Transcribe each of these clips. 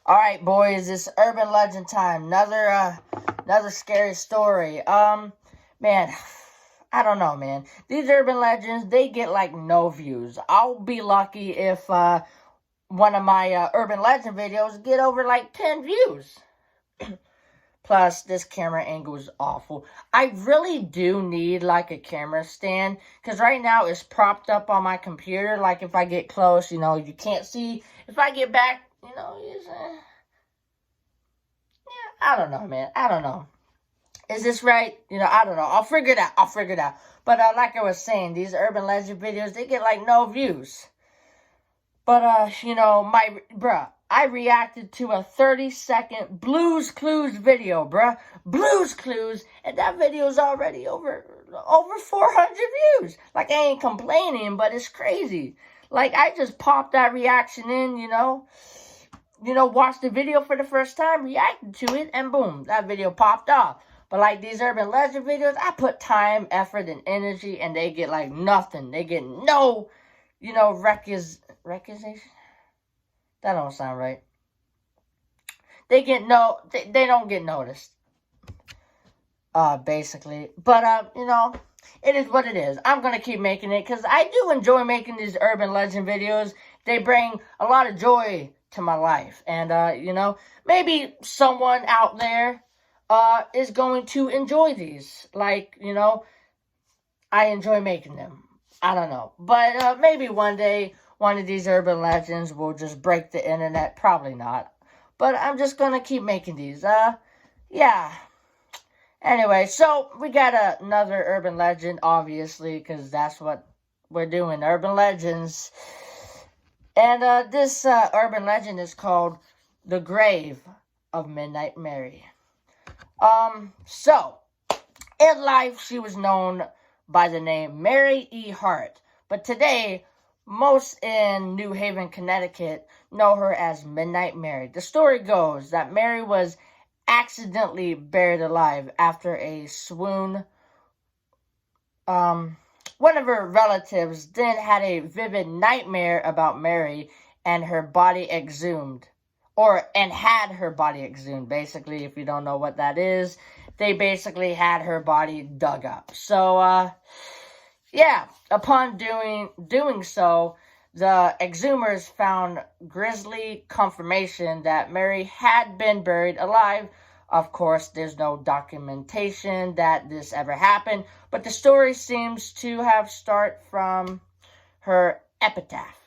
All right, boys, it's urban legend time. Another scary story. Man, I don't know, man. These urban legends, they get like no views. I'll be lucky if one of my urban legend videos get over like 10 views. Plus, this camera angle is awful. I really do need like a camera stand because right now it's propped up on my computer. Like if I get close, you can't see. If I get back, I don't know, man. I don't know. Is this right? I don't know. I'll figure it out. But like I was saying, these urban legend videos, they get like no views. But, I reacted to a 30-second Blues Clues video, bruh. Blues Clues, and that video's already over 400 views. Like, I ain't complaining, but it's crazy. Like, I just popped that reaction in, watched the video for the first time, reacted to it, and boom, that video popped off. But like these urban legend videos, I put time, effort, and energy, and they get like nothing. They get no, recognition. That don't sound right. They don't get noticed. Basically. But, it is what it is. I'm going to keep making it because I do enjoy making these urban legend videos. They bring a lot of joy to my life. And, maybe someone out there is going to enjoy these. Like, I enjoy making them. I don't know. But maybe one day one of these urban legends will just break the internet. Probably not. But I'm just going to keep making these. Yeah. Anyway, so we got another urban legend, obviously, because that's what we're doing, urban legends. And this urban legend is called The Grave of Midnight Mary. So, in life, she was known by the name Mary E. Hart. But today, most in New Haven, Connecticut, know her as Midnight Mary. The story goes that Mary was accidentally buried alive after a swoon. One of her relatives then had a vivid nightmare about Mary and her body exhumed. And had her body exhumed. Basically, if you don't know what that is, they basically had her body dug up. So, yeah, upon doing so, the exhumers found grisly confirmation that Mary had been buried alive. Of course, there's no documentation that this ever happened, but the story seems to have started from her epitaph.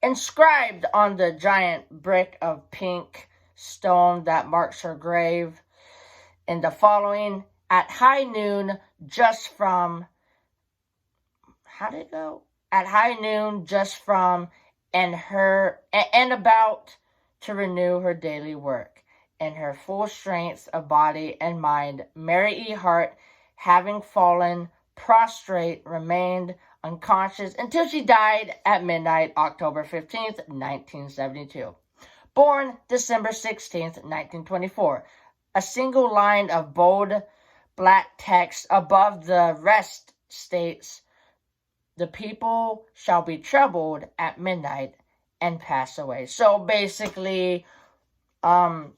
Inscribed on the giant brick of pink stone that marks her grave in the following, at high noon, just from, At high noon, just from, and about to renew her daily work. In her full strength of body and mind, Mary E. Hart, having fallen prostrate, remained unconscious until she died at midnight, October 15th, 1972. Born December 16th, 1924. A single line of bold black text above the rest states, "The people shall be troubled at midnight and pass away." So basically, the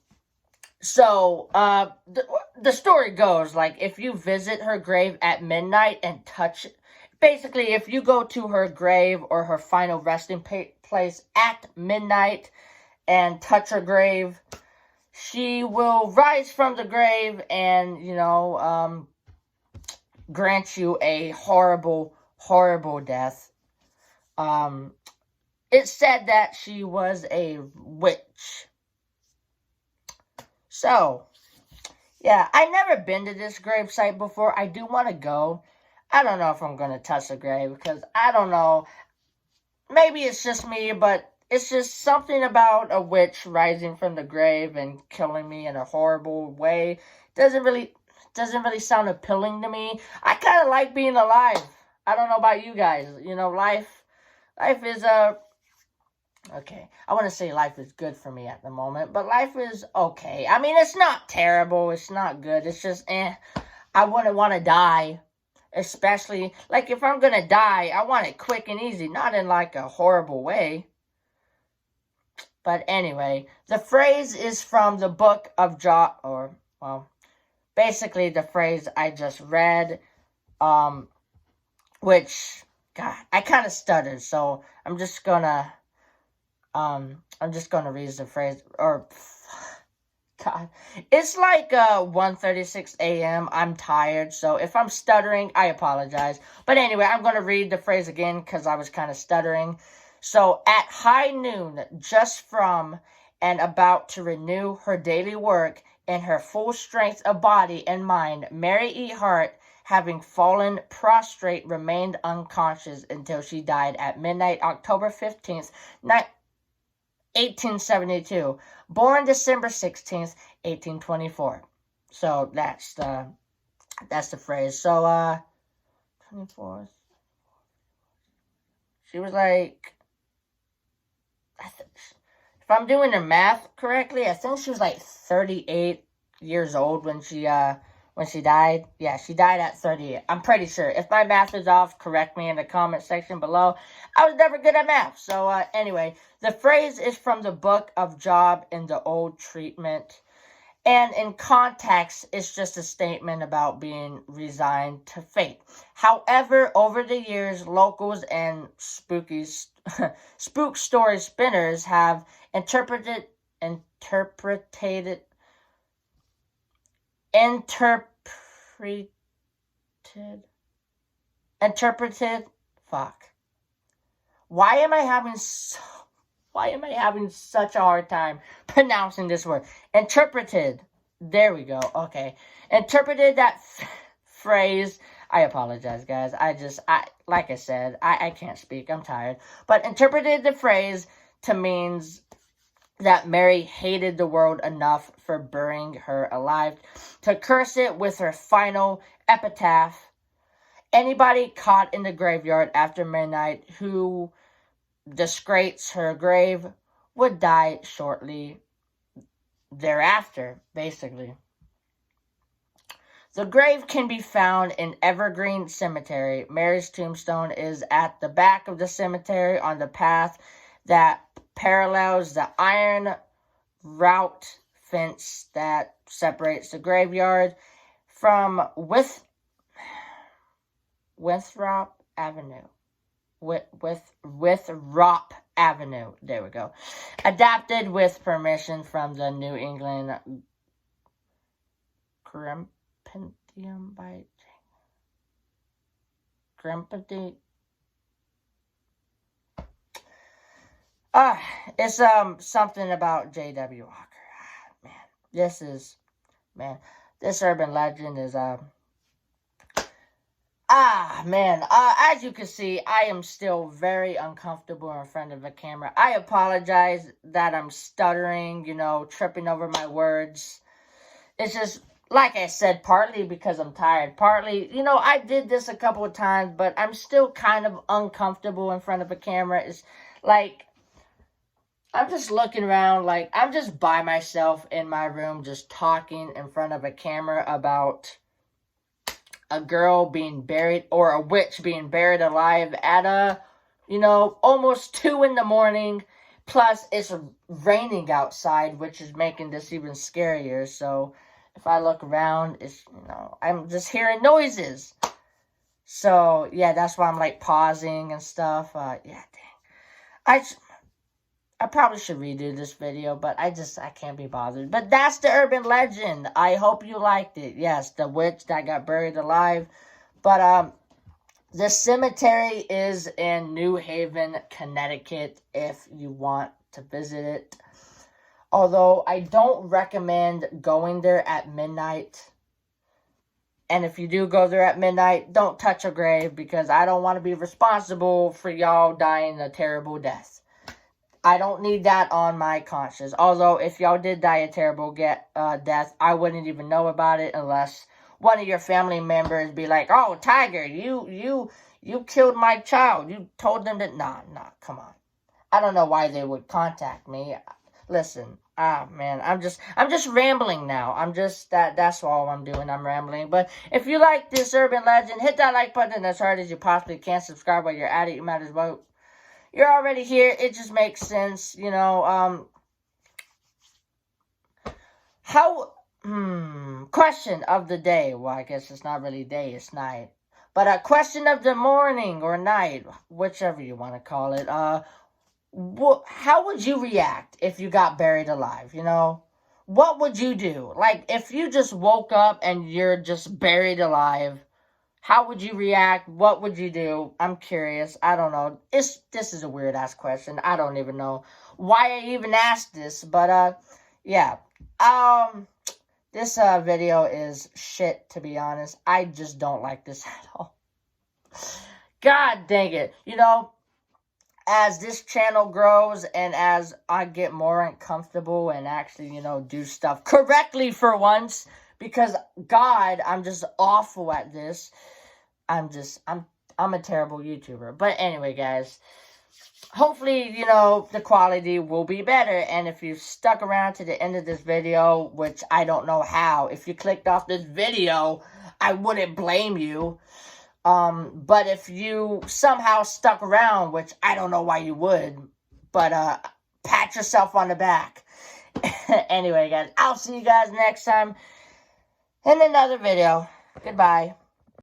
story goes, like, if you visit her grave at midnight and touch it, basically, if you go to her grave or her final resting place at midnight and touch her grave, she will rise from the grave and, grant you a horrible, horrible death. It said that she was a witch. So, yeah, I've never been to this gravesite before. I do want to go. I don't know if I'm going to touch the grave because I don't know. Maybe it's just me, but it's just something about a witch rising from the grave and killing me in a horrible way. Doesn't really sound appealing to me. I kind of like being alive. I don't know about you guys. Life is okay, I want to say life is good for me at the moment, but life is okay. I mean, it's not terrible. It's not good. It's just, I wouldn't want to die. Especially, like, if I'm going to die, I want it quick and easy, not in, like, a horrible way. But anyway, the phrase is from the book of Job, or, well, basically the phrase I just read, which, God, I kind of stuttered, so I'm just gonna read the phrase, or, God, it's like 1:36 a.m. I'm tired, so if I'm stuttering, I apologize. But anyway, I'm gonna read the phrase again, because I was kind of stuttering. So, at high noon, just from and about to renew her daily work in her full strength of body and mind, Mary E. Hart, having fallen prostrate, remained unconscious until she died at midnight, October 15th, 1872. Born December 16th, 1824. So, that's the phrase. So, 24th. She was like, if I'm doing the math correctly, I think she was like 38 years old when she died. Yeah, she died at 38. I'm pretty sure. If my math is off, correct me in the comment section below. I was never good at math. So, anyway, the phrase is from the book of Job in the Old Treatment. And in context, it's just a statement about being resigned to fate. However, over the years, locals and spook story spinners have interpreted, fuck. Why am I having such a hard time pronouncing this word? Interpreted. There we go. Okay. Interpreted that phrase. I apologize, guys. Like I said, I can't speak. I'm tired. But interpreted the phrase to means that Mary hated the world enough for burying her alive to curse it with her final epitaph. Anybody caught in the graveyard after midnight who disgraces her grave would die shortly thereafter, basically. The grave can be found in Evergreen Cemetery. Mary's tombstone is at the back of the cemetery on the path that parallels the iron route fence that separates the graveyard from Winthrop Avenue. Winthrop Avenue. There we go. Adapted with permission from the New England Compendium by Grimpedy. It's something about J.W. Walker. This urban legend is as you can see, I am still very uncomfortable in front of a camera. I apologize that I'm stuttering, tripping over my words. It's just, like I said, partly because I'm tired. Partly, I did this a couple of times, but I'm still kind of uncomfortable in front of a camera. It's like, I'm just looking around, like, I'm just by myself in my room, just talking in front of a camera about a girl being buried, or a witch being buried alive at almost 2 in the morning. Plus, it's raining outside, which is making this even scarier. So, if I look around, it's, I'm just hearing noises. So, yeah, that's why I'm, like, pausing and stuff. Yeah, dang. I probably should redo this video, but I can't be bothered. But that's the urban legend. I hope you liked it. Yes, the witch that got buried alive. But, the cemetery is in New Haven, Connecticut, if you want to visit it. Although, I don't recommend going there at midnight. And if you do go there at midnight, don't touch a grave, because I don't want to be responsible for y'all dying a terrible death. I don't need that on my conscience. Although, if y'all did die a terrible death, I wouldn't even know about it unless one of your family members be like, "Oh, Tiger, you killed my child. You told them that." Nah, come on. I don't know why they would contact me. Listen, man, I'm just rambling now. That's all I'm doing. I'm rambling. But if you like this urban legend, hit that like button as hard as you possibly can. Subscribe while you're at it. You might as well. You're already here. It just makes sense, Question of the day. Well, I guess it's not really day, it's night. But a question of the morning or night, whichever you want to call it. How would you react if you got buried alive, you know? What would you do? Like, if you just woke up and you're just buried alive, how would you react? What would you do? I'm curious. I don't know. This is a weird-ass question. I don't even know why I even asked this. But, yeah. This video is shit, to be honest. I just don't like this at all. God dang it. You know, as this channel grows and as I get more uncomfortable and actually, you know, do stuff correctly for once, because God, I'm just awful at this. I'm a terrible YouTuber. But anyway, guys, hopefully, you know, the quality will be better. And if you stuck around to the end of this video, which I don't know how, if you clicked off this video, I wouldn't blame you. But if you somehow stuck around, which I don't know why you would, but, pat yourself on the back. Anyway, guys, I'll see you guys next time in another video. Goodbye.